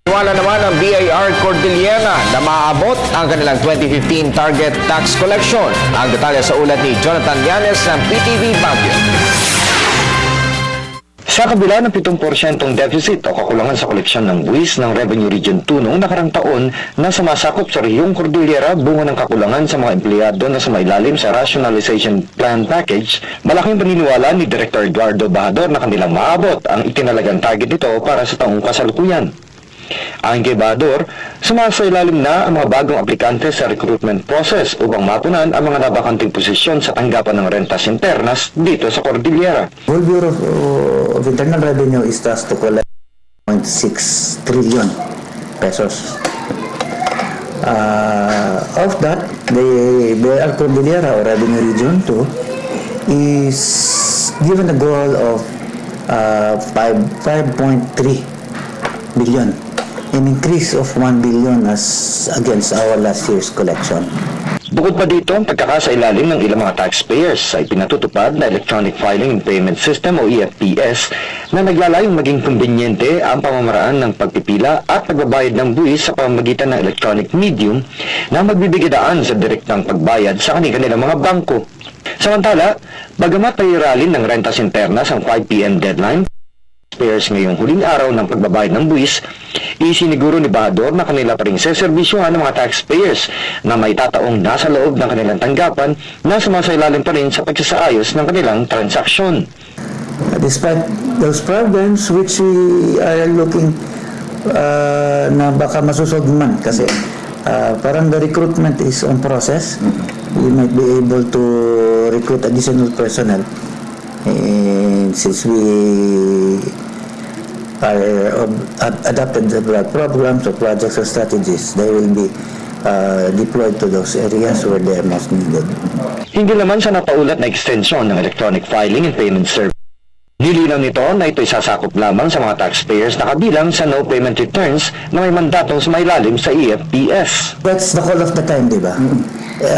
Wala naman ang BIR Cordillera na maaabot ang kanilang 2015 target tax collection. Ang detalye sa ulat ni Jonathan Llanes ng PTV Baguio. Sa kabila ng 7% deficit o kakulangan sa koleksyon ng buwis ng Revenue Region 2 noong nakarang taon na sumasakop sa rehiyong Cordillera bunga ng kakulangan sa mga empleyado na sumailalim sa Rationalization Plan Package, malaking paniniwala ni Director Eduardo Bahador na kanilang maabot ang itinalagang target nito para sa taong kasalukuyan. Ayon kay Bahador, sumasailalim na ang mga bagong aplikante sa recruitment process upang mapunan ang mga nabakanting posisyon sa tanggapan ng rentas internas dito sa Cordillera. Whole Bureau of Internal Revenue is tasked to collect 0.6 trillion pesos. Of that, the BIR Cordillera or Revenue Region 2 is given a goal of 5.3 billion. An increase of 1 billion as against our last year's collection. Bukod pa dito, ang pagkakasailalim ng ilang mga taxpayers ay pinatutupad na Electronic Filing and Payment System o EFPS na naglalayong maging kumbinyente ang pamamaraan ng pagpipila at pagbabayad ng buwis sa pamamagitan ng electronic medium na magbibigay daan sa direktang pagbayad sa kanilang mga bangko. Samantala, bagamat pairalin ng rentas internas ang 5 p.m. deadline, taxpayers ngayong huling araw ng pagbabayad ng buwis, isiniguro ni Bahador na kanila pa rin seservisyohan ng mga taxpayers na may tataong nasa loob ng kanilang tanggapan na sumasailalim pa rin sa pagsasaayos ng kanilang transaksyon. Despite those problems which we are looking na baka masusolve man kasi parang the recruitment is on process, we might be able to recruit additional personnel. And since we adapted the programs or projects or strategies, they will be deployed to those areas where they are most needed. Hindi naman sa napaulat na extensyon ng electronic filing and payment service. Nilinaw nito na ito'y sasakop lamang sa mga taxpayers na kabilang sa no payment returns na may mandatong sumailalim sa EFPS. That's the call of the time, di ba?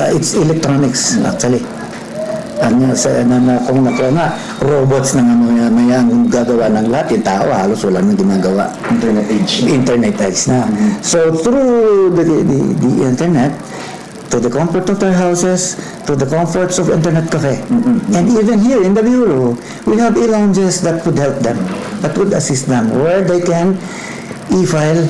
It's electronics actually. Kung nga, robots na may ang gagawa ng lahat, yung tao halos wala nang ginagawa. Internet age na. So through the internet, to the comfort of their houses, to the comforts of internet cafe, and even here in the bureau, we have e-lounges that would help them, that would assist them, where they can e-file.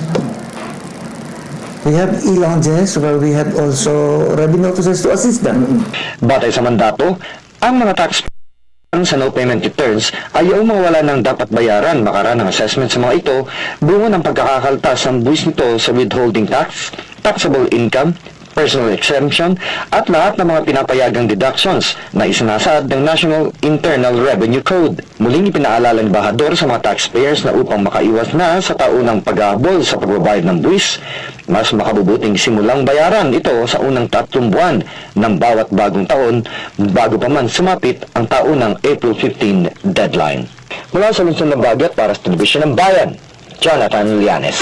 We have e-lounges where we have also revenue officers to assist them. Batay sa mandato, ang mga taxpayers sa no payment returns ay ayaw mawala ng dapat bayaran makaraan ng assessment sa mga ito bunga ng pagkakakaltas ng buwis nito sa withholding tax, taxable income, personal exemption at lahat ng mga pinapayagang deductions na isinasaad ng National Internal Revenue Code. Muling ipinaalala ni Bahador sa mga taxpayers na upang makaiwas na sa taunang paghahabol sa pagbabayad ng buwis, mas makabubuting simulang bayaran ito sa unang 3 buwan ng bawat bagong taon bago pa man sumapit ang taunang April 15 deadline. Mula sa Lungsod ng Baguio para sa Telebisyon ng Bayan, Jonathan Llanes.